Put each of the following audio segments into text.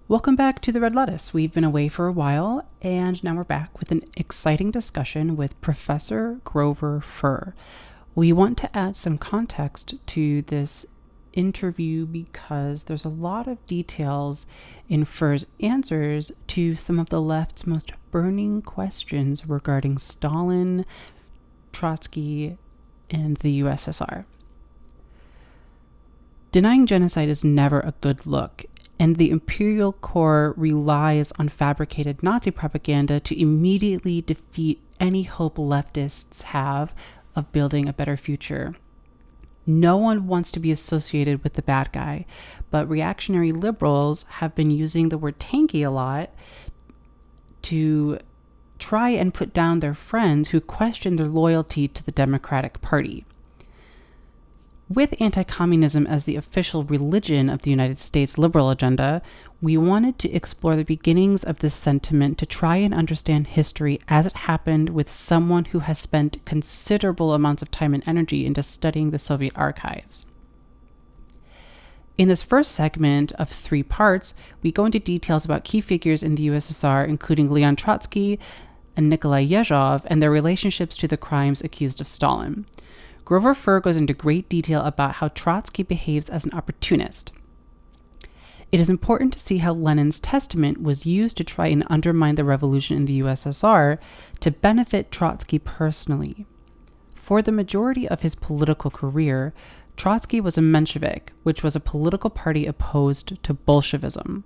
Welcome back to the Red Lettuce. We've been away for a while, and now we're back with an exciting discussion with Professor Grover Furr. We want to add some context to this interview because there's a lot of details in Furr's answers to some of the left's most burning questions regarding Stalin, Trotsky, and the USSR. Denying genocide is never a good look, and the imperial core relies on fabricated Nazi propaganda to immediately defeat any hope leftists have of building a better future. No one wants to be associated with the bad guy, but reactionary liberals have been using the word tanky a lot to try and put down their friends who question their loyalty to the Democratic Party. With anti-communism as the official religion of the United States liberal agenda, we wanted to explore the beginnings of this sentiment to try and understand history as it happened with someone who has spent considerable amounts of time and energy into studying the Soviet archives. In this first segment of 3 parts, we go into details about key figures in the USSR, including Leon Trotsky and Nikilolai Yezhov, and their relationships to the crimes accused of Stalin. Grover Furr goes into great detail about how Trotsky behaves as an opportunist. It is important to see how Lenin's testament was used to try and undermine the revolution in the USSR to benefit Trotsky personally. For the majority of his political career, Trotsky was a Menshevik, which was a political party opposed to Bolshevism.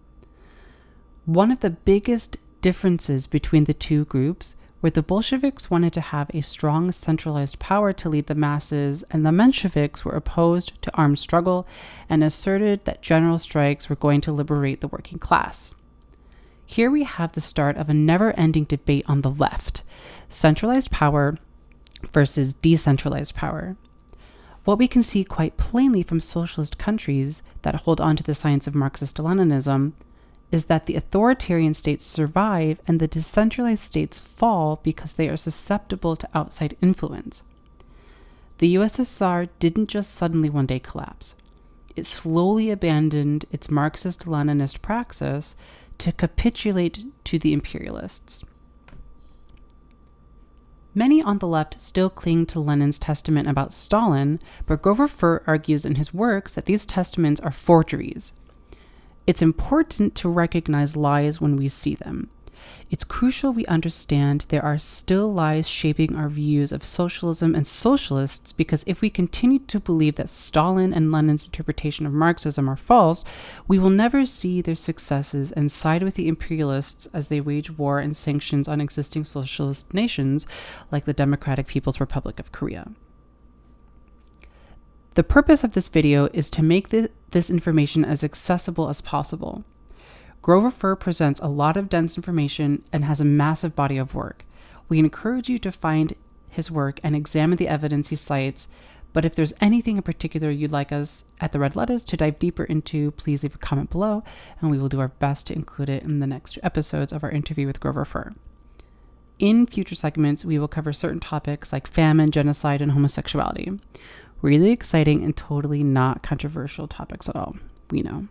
One of the biggest differences between the two groups where the Bolsheviks wanted to have a strong centralized power to lead the masses, and the Mensheviks were opposed to armed struggle and asserted that general strikes were going to liberate the working class. Here we have the start of a never-ending debate on the left: centralized power versus decentralized power. What we can see quite plainly from socialist countries that hold on to the science of Marxist-Leninism is that the authoritarian states survive and the decentralized states fall because they are susceptible to outside influence. The USSR didn't just suddenly one day collapse. It slowly abandoned its Marxist-Leninist praxis to capitulate to the imperialists. Many on the left still cling to Lenin's testament about Stalin, but Grover Furr argues in his works that these testaments are forgeries. It's important to recognize lies when we see them. It's crucial we understand there are still lies shaping our views of socialism and socialists, because if we continue to believe that Stalin and Lenin's interpretation of Marxism are false, we will never see their successes and side with the imperialists as they wage war and sanctions on existing socialist nations like the Democratic People's Republic of Korea. The purpose of this video is to make this information as accessible as possible. Grover Furr presents a lot of dense information and has a massive body of work. We encourage you to find his work and examine the evidence he cites, but if there's anything in particular you'd like us at the Red Lettuce to dive deeper into, please leave a comment below, and we will do our best to include it in the next episodes of our interview with Grover Furr. In future segments, we will cover certain topics like famine, genocide, and homosexuality. Really exciting and totally not controversial topics at all, we know.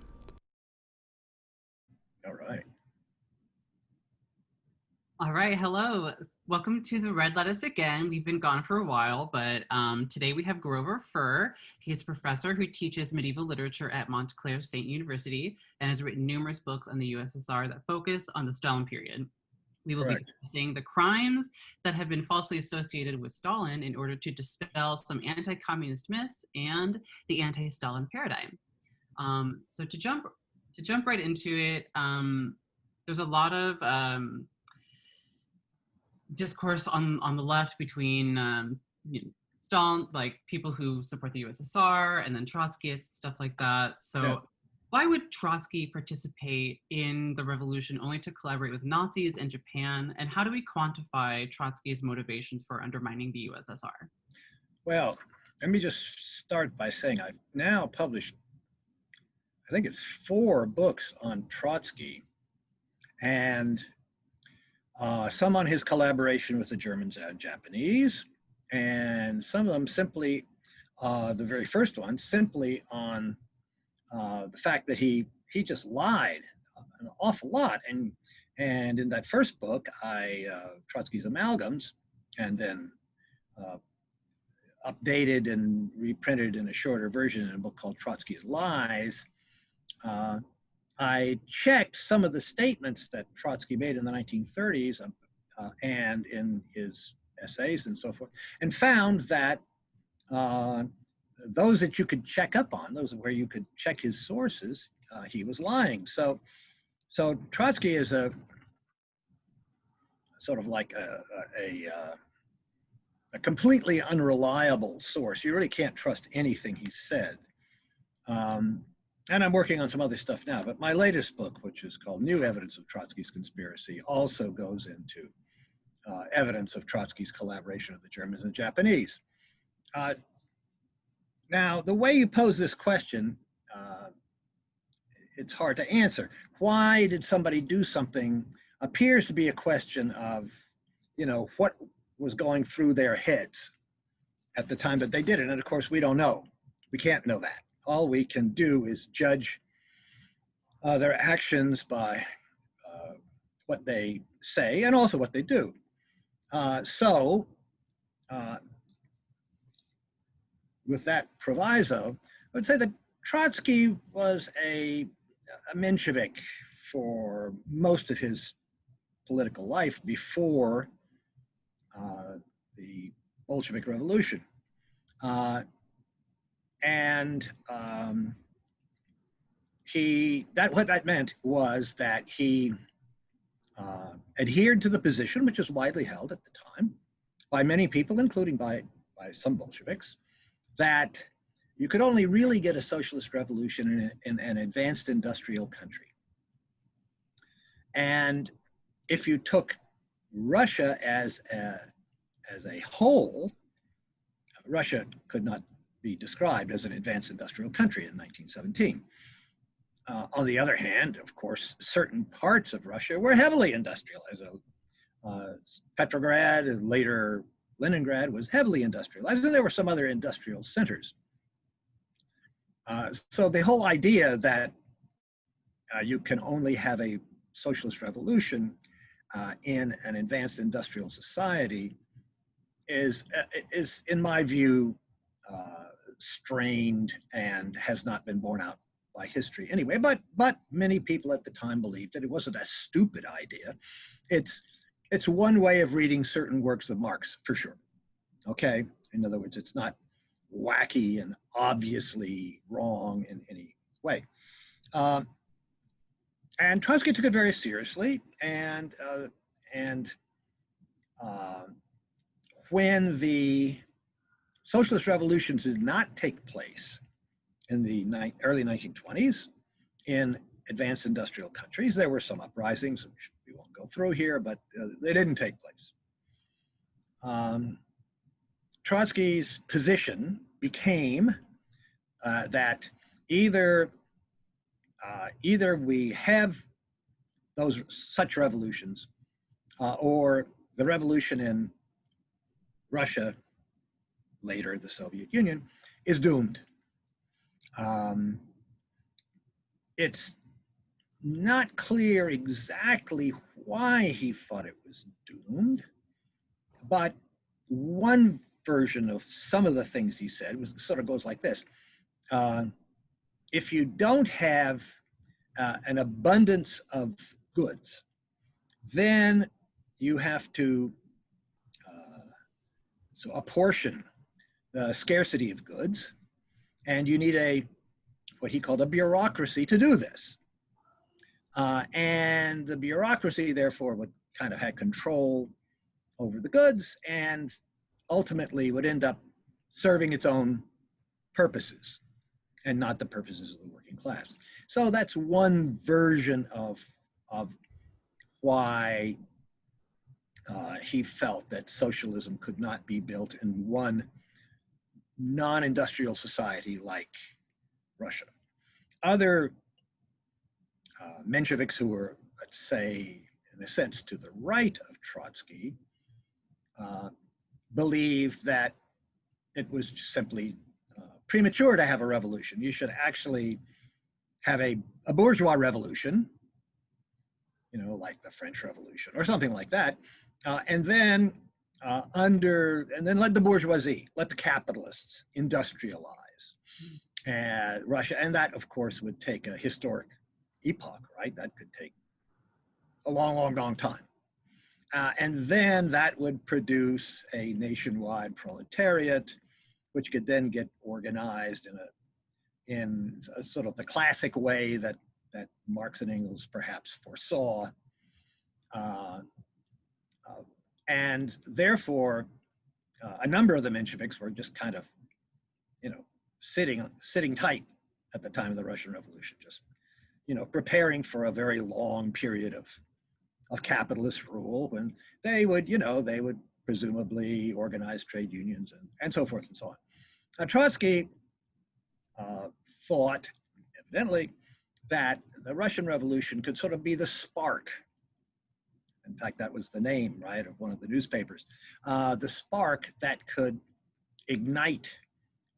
All right, hello. Welcome to the Red Lettuce again. We've been gone for a while, but today we have Grover Furr. He's a professor who teaches medieval literature at Montclair State University and has written numerous books on the USSR that focus on the Stalin period. We will be discussing the crimes that have been falsely associated with Stalin in order to dispel some anti-communist myths and the anti-Stalin paradigm. So to jump right into it, there's a lot of discourse on the left between Stalin, like people who support the USSR, and then Trotskyists, stuff like that. So why would Trotsky participate in the revolution only to collaborate with Nazis and Japan? And how do we quantify Trotsky's motivations for undermining the USSR? Well, let me just start by saying I've now published, I think it's 4 books on Trotsky, and some on his collaboration with the Germans and Japanese, and some of them simply, the very first one, simply on the fact that he just lied an awful lot. And in that first book, Trotsky's Amalgams, and then updated and reprinted in a shorter version in a book called Trotsky's Lies, I checked some of the statements that Trotsky made in the 1930s and in his essays and so forth, and found that those that you could check up on, those where you could check his sources, he was lying. So Trotsky is a sort of like a completely unreliable source. You really can't trust anything he said. And I'm working on some other stuff now, but my latest book, which is called New Evidence of Trotsky's Conspiracy, also goes into evidence of Trotsky's collaboration with the Germans and Japanese. Now, the way you pose this question, it's hard to answer. Why did somebody do something appears to be a question of, what was going through their heads at the time that they did it. And of course, we don't know. We can't know that. All we can do is judge their actions by what they say and also what they do. With that proviso, I would say that Trotsky was a Menshevik for most of his political life before the Bolshevik Revolution. What that meant was that he adhered to the position, which was widely held at the time by many people, including by some Bolsheviks, that you could only really get a socialist revolution in an advanced industrial country. And if you took Russia as a whole, Russia could not be described as an advanced industrial country in 1917. On the other hand, of course, certain parts of Russia were heavily industrialized. Petrograd, and later Leningrad, was heavily industrialized, and there were some other industrial centers. So the whole idea that you can only have a socialist revolution in an advanced industrial society is in my view, strained and has not been borne out by history anyway. But many people at the time believed that it wasn't a stupid idea. It's one way of reading certain works of Marx, for sure. Okay, in other words, it's not wacky and obviously wrong in any way. And Trotsky took it very seriously, and when the socialist revolutions did not take place in the early 1920s in advanced industrial countries, there were some uprisings, which we won't go through here, but they didn't take place. Trotsky's position became that either we have such revolutions, or the revolution in Russia, later the Soviet Union, is doomed. It's not clear exactly why he thought it was doomed, but one version of some of the things he said sort of goes like this. If you don't have an abundance of goods, then you have to apportion the scarcity of goods, and you need what he called a bureaucracy to do this. And the bureaucracy, therefore, would kind of have control over the goods and ultimately would end up serving its own purposes and not the purposes of the working class. So that's one version of why he felt that socialism could not be built in one non-industrial society like Russia. Other Mensheviks who were, let's say, in a sense, to the right of Trotsky, believed that it was simply premature to have a revolution. You should actually have a bourgeois revolution, you know, like the French Revolution or something like that. And then and then let the bourgeoisie, let the capitalists industrialize Russia. And that, of course, would take a historic epoch, right? That could take a long, long, long time. And then that would produce a nationwide proletariat, which could then get organized in a sort of the classic way that Marx and Engels perhaps foresaw. And therefore, a number of the Mensheviks were just kind of, you know, sitting tight at the time of the Russian Revolution, just, you know, preparing for a very long period of capitalist rule, when they would, you know, they would presumably organize trade unions and so forth and so on. Now, Trotsky thought, evidently, that the Russian Revolution could sort of be the spark. In fact, that was the name, right, of one of the newspapers. The spark that could ignite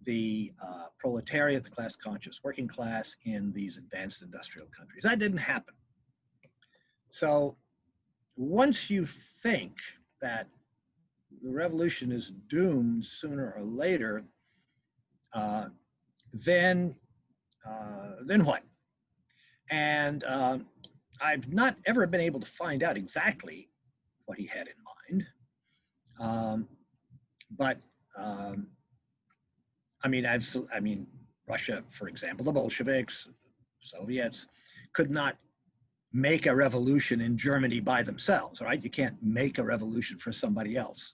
the proletariat, the class conscious working class in these advanced industrial countries. That didn't happen. So once you think that the revolution is doomed sooner or later, then what? And I've not ever been able to find out exactly what he had in mind. But I mean, Russia, for example, the Bolsheviks, Soviets, could not make a revolution in Germany by themselves, right? You can't make a revolution for somebody else.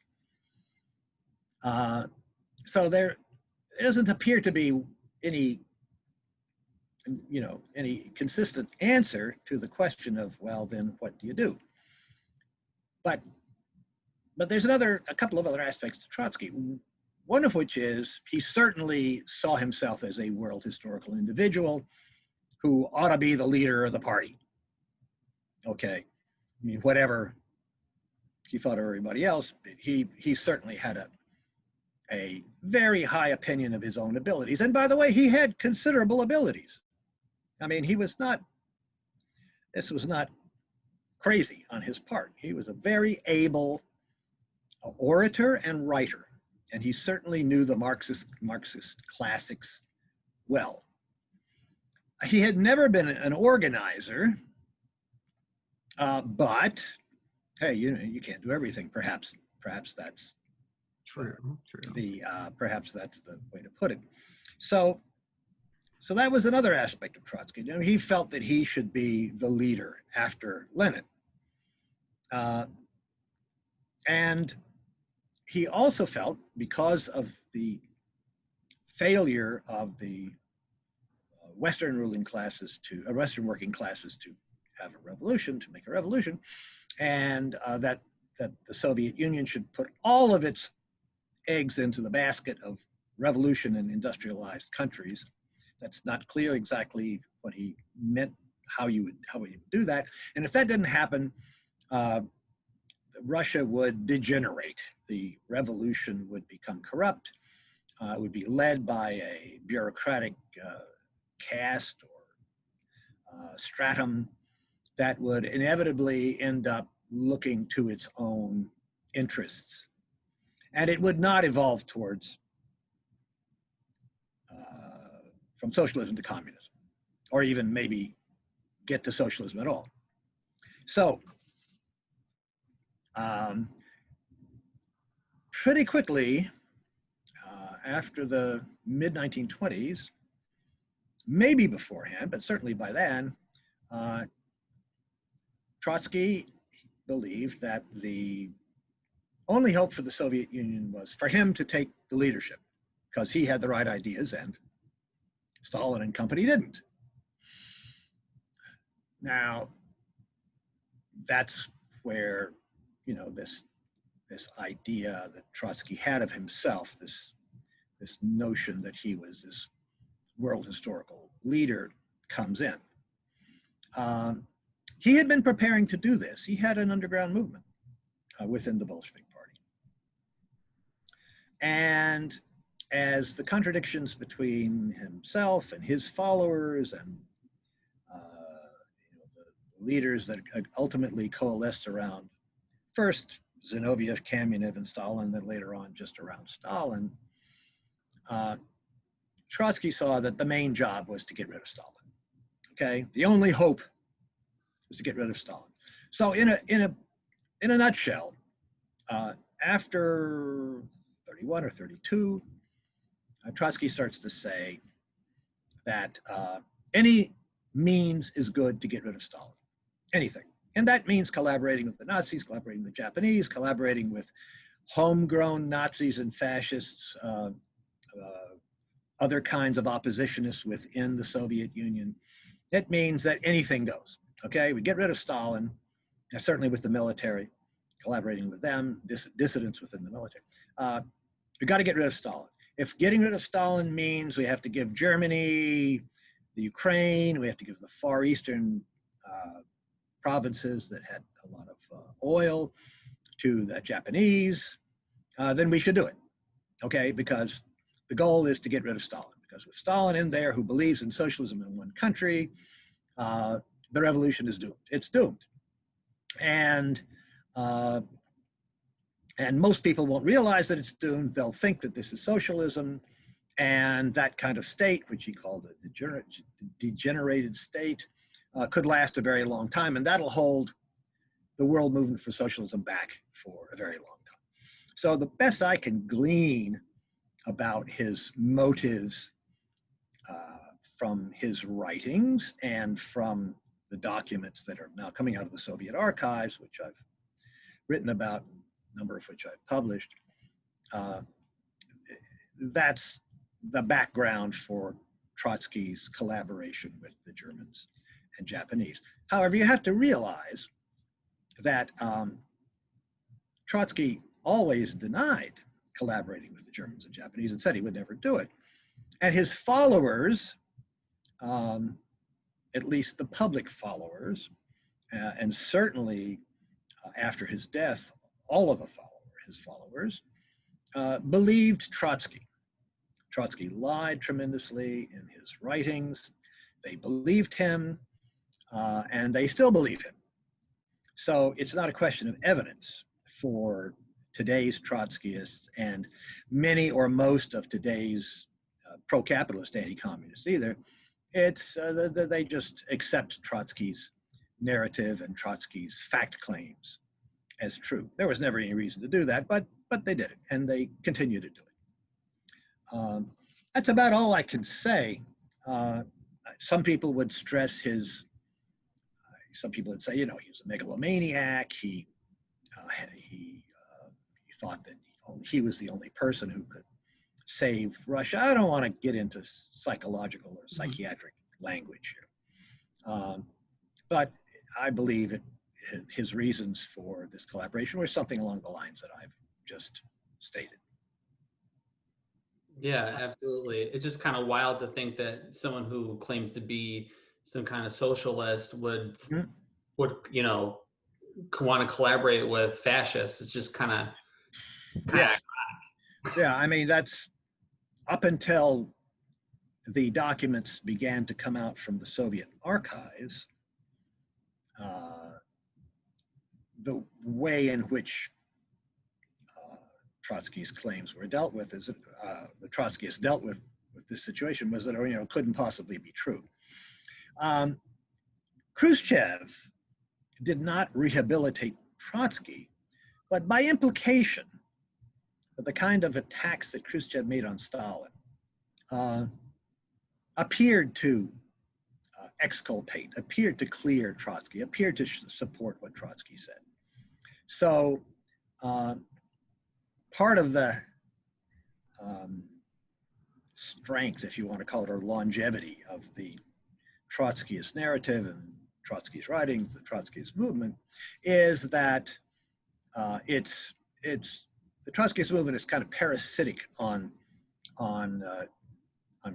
So there doesn't appear to be any, you know, any consistent answer to the question of, well, then what do you do? But there's a couple of other aspects to Trotsky, one of which is he certainly saw himself as a world historical individual who ought to be the leader of the party. Okay, I mean, whatever he thought of everybody else, he certainly had a very high opinion of his own abilities. And by the way, he had considerable abilities. I mean, this was not crazy on his part. He was a very able orator and writer, and he certainly knew the Marxist classics well. He had never been an organizer, but hey, you know, you can't do everything. Perhaps that's true. Perhaps that's the way to put it. So that was another aspect of Trotsky. You know, he felt that he should be the leader after Lenin, and he also felt, because of the failure of the Western ruling classes Western working classes to have a revolution, to make a revolution, and that the Soviet Union should put all of its eggs into the basket of revolution in industrialized countries. That's not clear exactly what he meant, how he would do that. And if that didn't happen, Russia would degenerate. The revolution would become corrupt. It would be led by a bureaucratic caste or stratum that would inevitably end up looking to its own interests. And it would not evolve towards from socialism to communism, or even maybe get to socialism at all. So pretty quickly, after the mid-1920s, maybe beforehand, but certainly by then, Trotsky believed that the only hope for the Soviet Union was for him to take the leadership, because he had the right ideas and Stalin and company didn't. Now, that's where, you know, this idea that Trotsky had of himself, this notion that he was this world historical leader, comes in. He had been preparing to do this. He had an underground movement within the Bolshevik Party. And as the contradictions between himself and his followers and you know, the leaders that ultimately coalesced around first Zinoviev, Kamenev, and Stalin, then later on just around Stalin, Trotsky saw that the main job was to get rid of Stalin. Okay, the only hope was to get rid of Stalin. So in a nutshell, after 31 or 32, Trotsky starts to say that any means is good to get rid of Stalin, anything. And that means collaborating with the Nazis, collaborating with the Japanese, collaborating with homegrown Nazis and fascists, other kinds of oppositionists within the Soviet Union. It means that anything goes. Okay, we get rid of Stalin, certainly with the military, collaborating with them, dissidents within the military. We got to get rid of Stalin. If getting rid of Stalin means we have to give Germany, the Ukraine, we have to give the Far Eastern provinces that had a lot of oil to the Japanese, then we should do it. Okay, because the goal is to get rid of Stalin. Because with Stalin in there, who believes in socialism in one country, the revolution is doomed. It's doomed. And most people won't realize that it's doomed. They'll think that this is socialism, and that kind of state, which he called a degenerated state, could last a very long time, and that'll hold the world movement for socialism back for a very long time. So the best I can glean about his motives from his writings and from the documents that are now coming out of the Soviet archives, which I've written about, a number of which I've published, that's the background for Trotsky's collaboration with the Germans and Japanese. However, you have to realize that Trotsky always denied collaborating with the Germans and Japanese and said he would never do it. And his followers, at least the public followers, and certainly after his death, all of his followers, believed Trotsky. Trotsky lied tremendously in his writings. They believed him, and they still believe him. So it's not a question of evidence for today's Trotskyists and many or most of today's pro-capitalist anti-communists either. It's they just accept Trotsky's narrative and Trotsky's fact claims as true. There was never any reason to do that, but they did it, and they continue to do it. That's about all I can say. Some people would stress some people would say, you know, he was a megalomaniac. He thought that he was the only person who could save Russia. I don't want to get into psychological or psychiatric language here. But I believe his reasons for this collaboration were something along the lines that I've just stated. Yeah, absolutely. It's just kind of wild to think that someone who claims to be some kind of socialist would you know, want to collaborate with fascists. It's just kind of yeah. I mean, that's up until the documents began to come out from the Soviet archives. The way in which Trotsky's claims were dealt with, the Trotskyists dealt with this situation, was that, you know, couldn't possibly be true. Khrushchev did not rehabilitate Trotsky, but by implication, the kind of attacks that Khrushchev made on Stalin appeared to exculpate, appeared to clear Trotsky, appeared to support what Trotsky said. So part of the strength, if you want to call it, or longevity of the Trotskyist narrative and Trotsky's writings, the Trotskyist movement, is that the Trotskyist movement is kind of parasitic on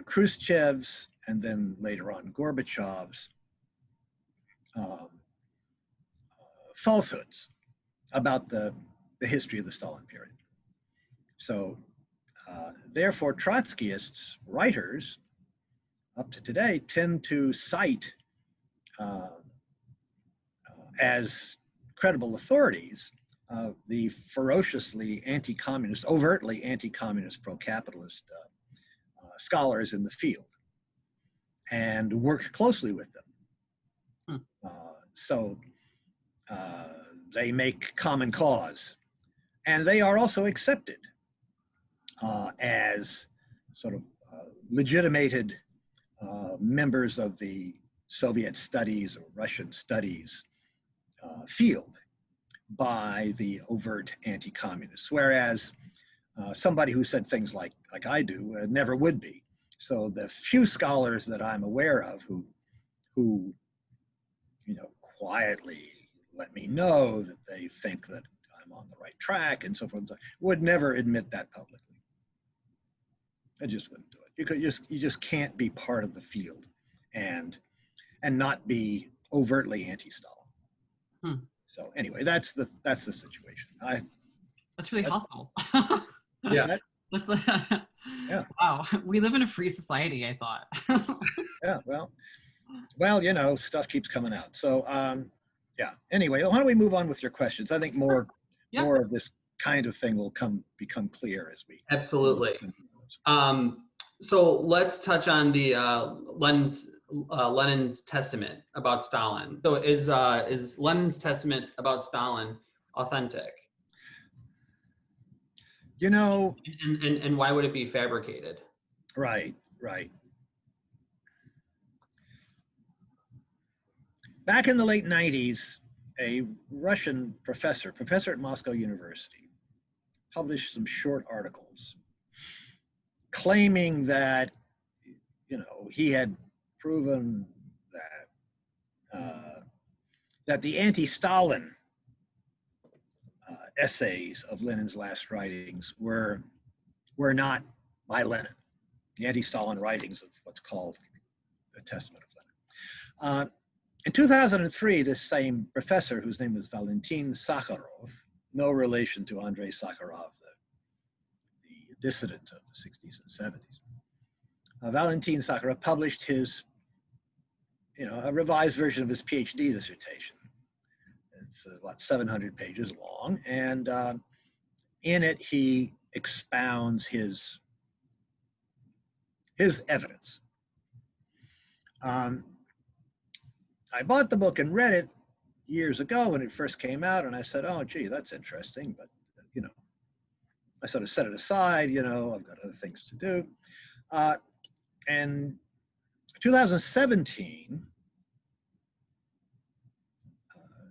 Khrushchev's and then later on Gorbachev's falsehoods about the history of the Stalin period. So therefore, Trotskyists, writers, up to today, tend to cite as credible authorities, the ferociously anti-communist, overtly anti-communist, pro-capitalist scholars in the field, and work closely with them. So they make common cause, and they are also accepted as sort of legitimated members of the Soviet studies or Russian studies field by the overt anti-communists, whereas somebody who said things like I do never would be. So the few scholars that I'm aware of who quietly let me know that they think that I'm on the right track and so forth, would never admit that publicly. I just wouldn't do it. You just can't be part of the field and not be overtly anti-Stalin. So anyway, that's the situation. That's really hostile. Yeah. That's yeah. Wow. We live in a free society, I thought. Yeah. Well, stuff keeps coming out. So yeah. Anyway, why don't we move on with your questions? I think more of this kind of thing will become clear as we. Absolutely. So let's touch on the Lenin's testament about Stalin. So is Lenin's testament about Stalin authentic? And why would it be fabricated? Right. Back in the late 90s, a Russian professor at Moscow University, published some short articles claiming that, he had proven that the anti-Stalin essays of Lenin's last writings were not by Lenin, the anti-Stalin writings of what's called the Testament of Lenin. In 2003, this same professor, whose name was Valentin Sakharov, no relation to Andrei Sakharov, the dissident of the 60s and 70s, Valentin Sakharov published his, a revised version of his PhD dissertation. It's about 700 pages long, and in it he expounds his evidence. I bought the book and read it years ago when it first came out, and I said, oh, gee, that's interesting, but, I sort of set it aside, I've got other things to do. And 2017,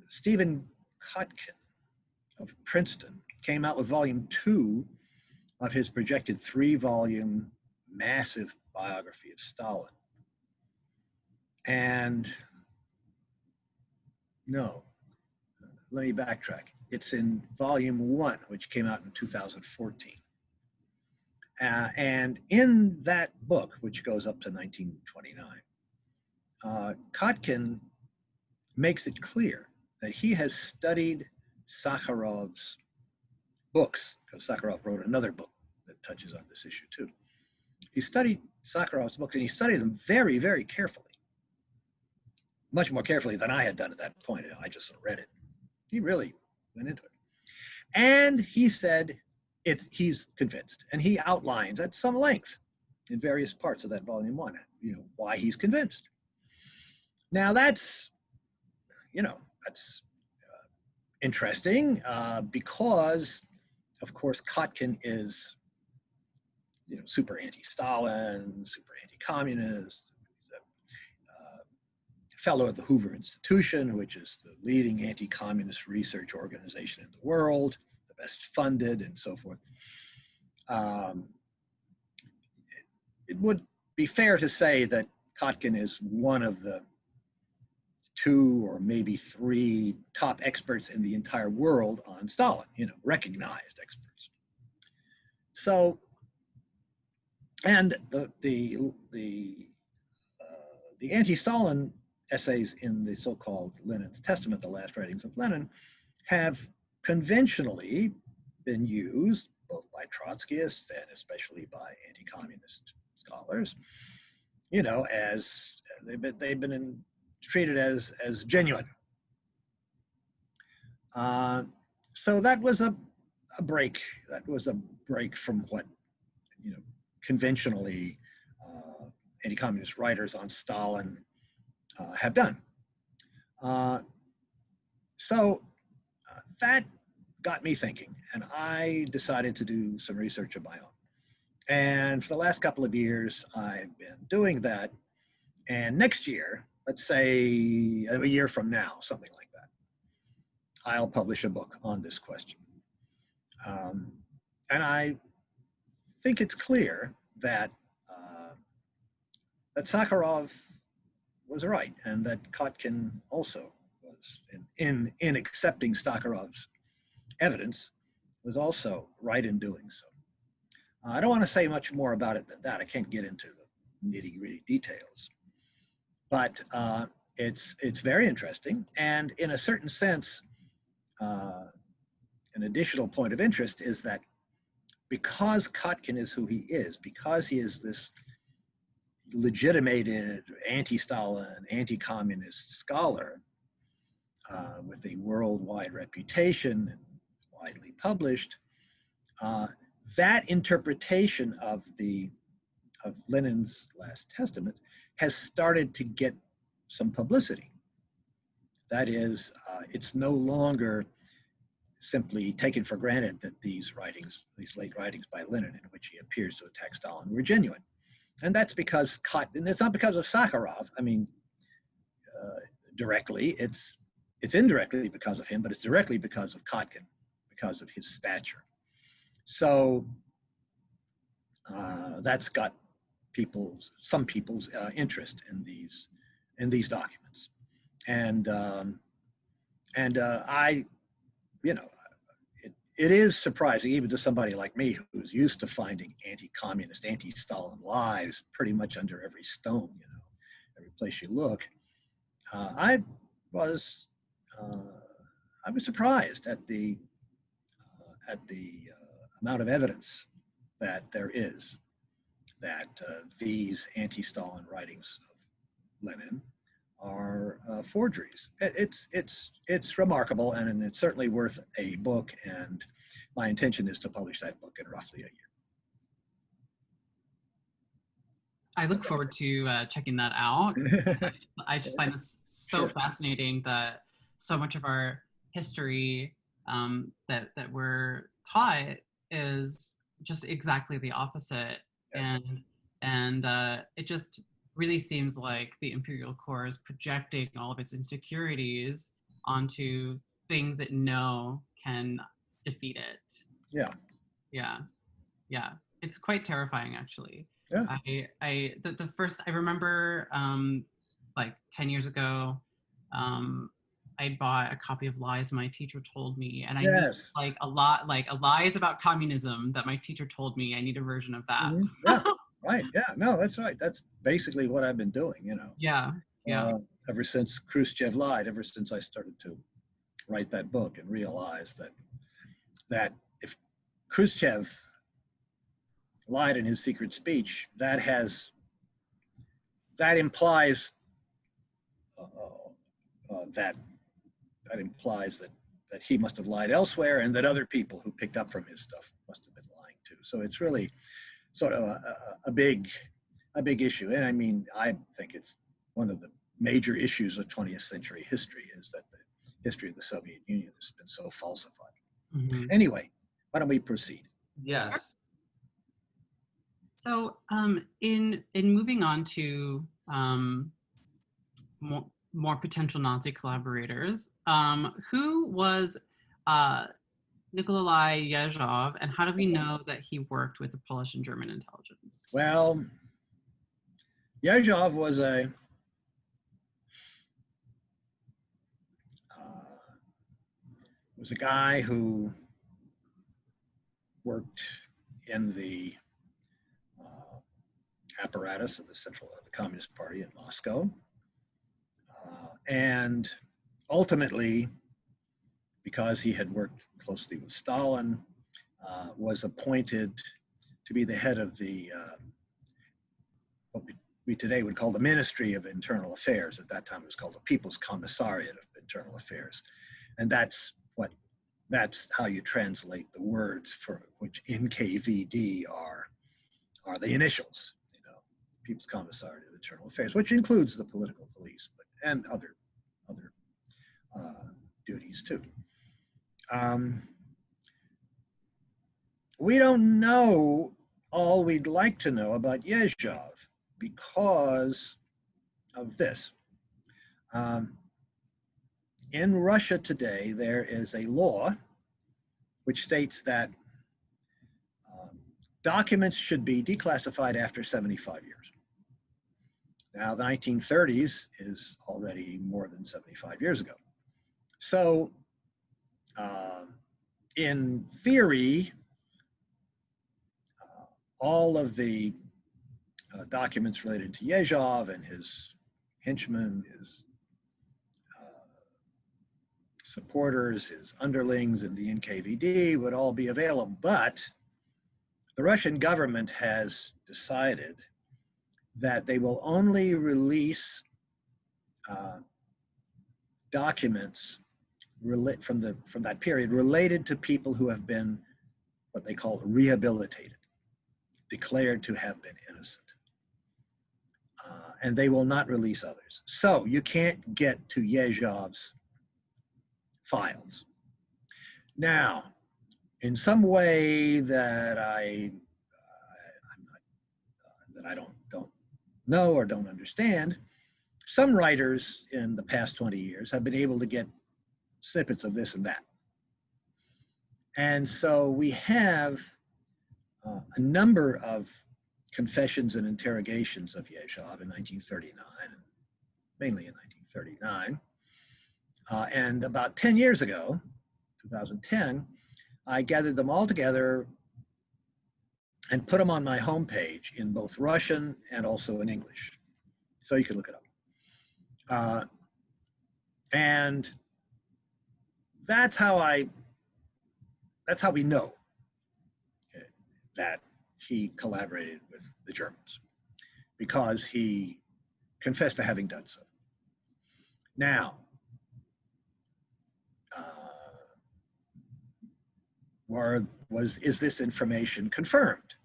Stephen Kotkin of Princeton came out with volume 2 of his projected 3-volume massive biography of Stalin. And no, let me backtrack. It's in volume 1, which came out in 2014. And in that book, which goes up to 1929, Kotkin makes it clear that he has studied Sakharov's books, because Sakharov wrote another book that touches on this issue too. He studied Sakharov's books, and he studied them very, very carefully. Much more carefully than I had done at that point. I just sort of read it. He really went into it. And he said he's convinced. And he outlines at some length in various parts of that volume 1, why he's convinced. Now that's interesting because, of course, Kotkin is, super anti-Stalin, super anti-communist. Fellow at the Hoover Institution, which is the leading anti-communist research organization in the world, the best funded and so forth. It would be fair to say that Kotkin is one of the 2 or maybe 3 top experts in the entire world on Stalin, recognized experts. So, and the anti-Stalin essays in the so-called Lenin's Testament, the last writings of Lenin, have conventionally been used both by Trotskyists and especially by anti-communist scholars, as they've been treated as genuine, So that was a break. That was a break from what, conventionally anti-communist writers on Stalin have done. So that got me thinking, and I decided to do some research of my own. And for the last couple of years, I've been doing that. And next year, let's say a year from now, something like that, I'll publish a book on this question. And I think it's clear that that Sakharov was right, and that Kotkin also was, in accepting Sakharov's evidence, was also right in doing so. I don't want to say much more about it than that. I can't get into the nitty-gritty details, but it's very interesting, and in a certain sense, an additional point of interest is that because Kotkin is who he is, because he is this legitimated anti-Stalin, anti-communist scholar with a worldwide reputation and widely published, that interpretation of Lenin's last testament has started to get some publicity. That is, it's no longer simply taken for granted that these late writings by Lenin, in which he appears to attack Stalin, were genuine. And that's because and it's not because of Sakharov. I mean, directly, it's indirectly because of him, but it's directly because of Kotkin, because of his stature. So that's got some people's interest in these documents, and I, it is surprising even to somebody like me who's used to finding anti-communist, anti-Stalin lies pretty much under every stone, every place you look. I was surprised at the amount of evidence that there is that these anti-Stalin writings of Lenin are forgeries. It's remarkable, and it's certainly worth a book, and my intention is to publish that book in roughly a year. I look forward to checking that out. I just find this so fascinating that so much of our history that we're taught is just exactly the opposite. Yes. And it just really seems like the Imperial Corps is projecting all of its insecurities onto things it know can defeat it. Yeah. It's quite terrifying, actually. Yeah. The first, I remember like 10 years ago, I bought a copy of Lies my teacher told me, and I need like a lies about communism that my teacher told me. I need a version of that. Mm-hmm. Yeah. Right. Yeah. No, that's right. That's basically what I've been doing, Yeah. Ever since Khrushchev lied, ever since I started to write that book and realize that if Khrushchev lied in his secret speech, that implies that he must have lied elsewhere, and that other people who picked up from his stuff must have been lying too. So it's really sort of a big issue. And I mean, I think it's one of the major issues of 20th century history is that the history of the Soviet Union has been so falsified. Mm-hmm. Anyway, why don't we proceed? Yes. So in moving on to more potential Nazi collaborators, who was Nikilolai Yezhov, and how do we know that he worked with the Polish and German intelligence? Well, Yezhov was a guy who worked in the apparatus of the Communist Party in Moscow, and ultimately, because he had worked closely with Stalin, was appointed to be the head of the what we today would call the Ministry of Internal Affairs. At that time, it was called the People's Commissariat of Internal Affairs, and that's that's how you translate the words for which NKVD are the initials, People's Commissariat of Internal Affairs, which includes the political police, and other duties too. We don't know all we'd like to know about Yezhov because of this. In Russia today, there is a law which states that documents should be declassified after 75 years. Now, the 1930s is already more than 75 years ago. So, in theory, all of the documents related to Yezhov and his henchmen, his supporters, his underlings in the NKVD would all be available. But the Russian government has decided that they will only release documents from that period related to people who have been what they call rehabilitated, declared to have been innocent. And they will not release others. So you can't get to Yezhov's files. Now, in some way that I don't know or don't understand, some writers in the past 20 years have been able to get snippets of this and that. And so we have a number of confessions and interrogations of Yezhov in 1939, mainly in 1939. And about 10 years ago, 2010, I gathered them all together and put them on my homepage in both Russian and also in English. So you can look it up. And that's how we know that he collaborated with the Germans, because he confessed to having done so. Now, is this information confirmed?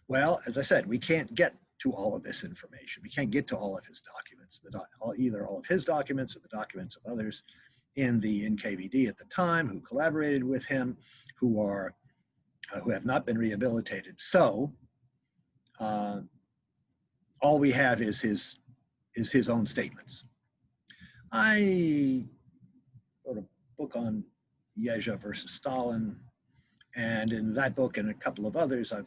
Well, as I said, we can't get to all of this information. We can't get to all of his documents, either all of his documents or the documents of others in the NKVD at the time who collaborated with him, who have not been rehabilitated. So all we have is his own statements. I wrote a book on Yezhov versus Stalin, and in that book and a couple of others, I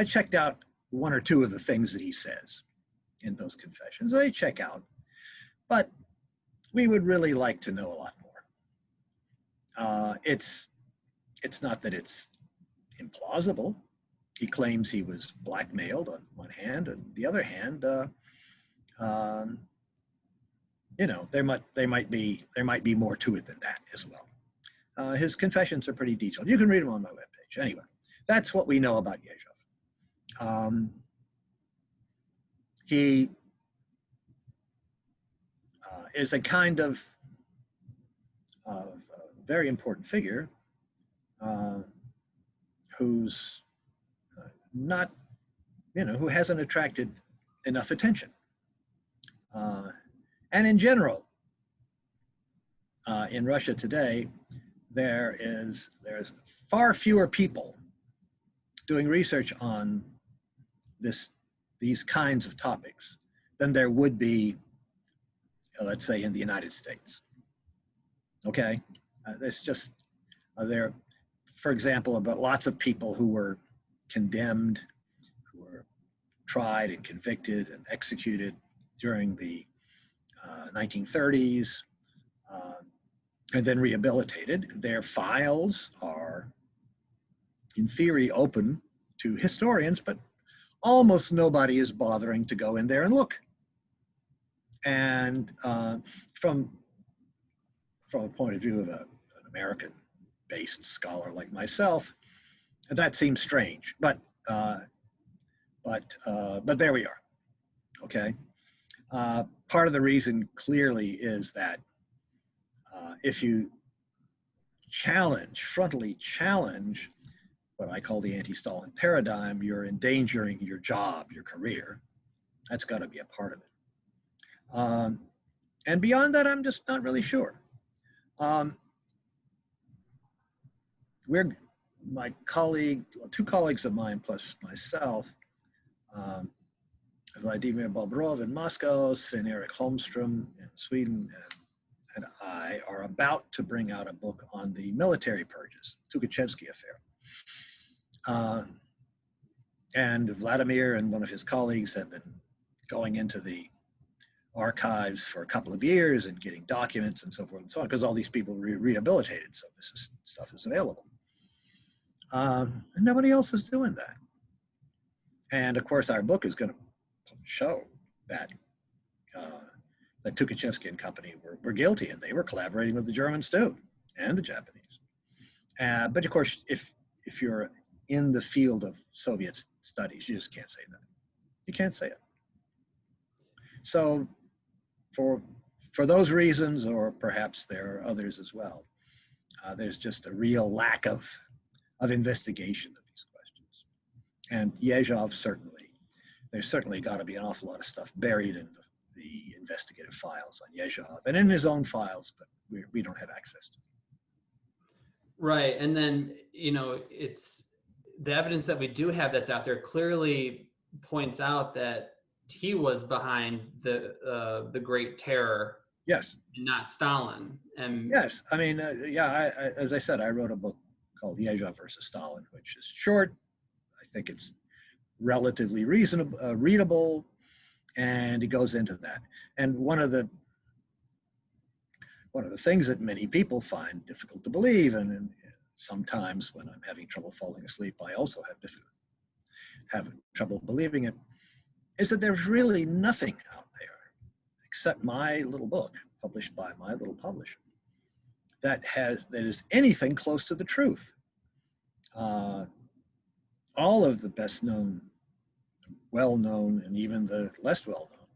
checked out one or two of the things that he says in those confessions. They check out, but we would really like to know a lot more. It's not that it's implausible. He claims he was blackmailed on one hand, and the other hand, there might be more to it than that as well. His confessions are pretty detailed. You can read them on my webpage. Anyway, that's what we know about Yezhov. He is a kind of very important figure who's not, who hasn't attracted enough attention. And in general, in Russia today, there's far fewer people doing research on these kinds of topics than there would be, let's say, in the United States. Okay, there's just there, for example, about lots of people who were condemned, who were tried and convicted and executed during the 1930s, and then rehabilitated. Their files are, in theory, open to historians, but almost nobody is bothering to go in there and look. And from a point of view of an American-based scholar like myself, that seems strange. But there we are. Okay. Part of the reason clearly is that if you frontally challenge what I call the anti-Stalin paradigm, you're endangering your job, your career. That's got to be a part of it. And beyond that, I'm just not really sure. My colleague, two colleagues of mine plus myself, Vladimir Bobrov in Moscow, Sven-Erik Holmström in Sweden, and I are about to bring out a book on the military purges, Tukhachevsky affair. And Vladimir and one of his colleagues have been going into the archives for a couple of years and getting documents and so forth and so on, because all these people were rehabilitated, so stuff is available. And nobody else is doing that. And of course, our book is going to show that that Tukhachevsky and company were guilty, and they were collaborating with the Germans too, and the Japanese. But of course, if you're in the field of Soviet studies, you just can't say that. You can't say it. So for those reasons, or perhaps there are others as well, there's just a real lack of investigation of these questions. And Yezhov there's certainly got to be an awful lot of stuff buried in the investigative files on Yezhov and in his own files, but we don't have access to them. Right, and then, it's the evidence that we do have that's out there clearly points out that he was behind the Great Terror. Yes. Not Stalin. And yes, I mean, as I said, I wrote a book called Yezhov versus Stalin, which is short. I think it's relatively readable, and it goes into that. And one of the things that many people find difficult to believe, and sometimes when I'm having trouble falling asleep, I also have trouble believing it, is that there's really nothing out there except my little book published by my little publisher that is anything close to the truth. All of the best known, well-known, and even the less well-known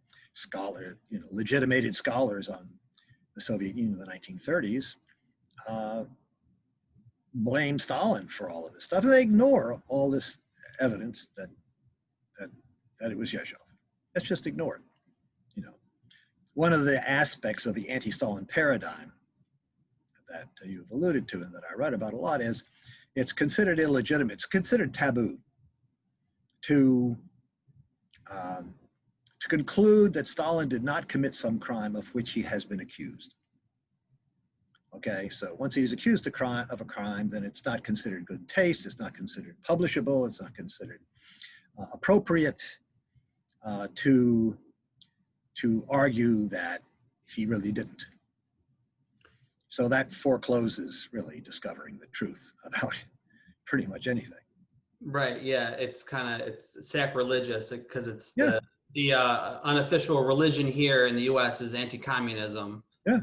legitimated scholars on the Soviet Union in the 1930s blame Stalin for all of this stuff. They ignore all this evidence that it was Yezhov. That's just ignored. One of the aspects of the anti-Stalin paradigm that you've alluded to and that I write about a lot is it's considered illegitimate. It's considered taboo to conclude that Stalin did not commit some crime of which he has been accused. Okay, so once he's accused of a crime, then it's not considered good taste. It's not considered publishable. It's not considered appropriate to argue that he really didn't. So that forecloses really discovering the truth about pretty much anything. Right. Yeah. It's sacrilegious because it's the unofficial religion here in the U.S. is anti-communism. Yeah.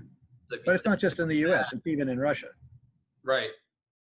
But it's not just in the U.S. It's even in Russia. Right.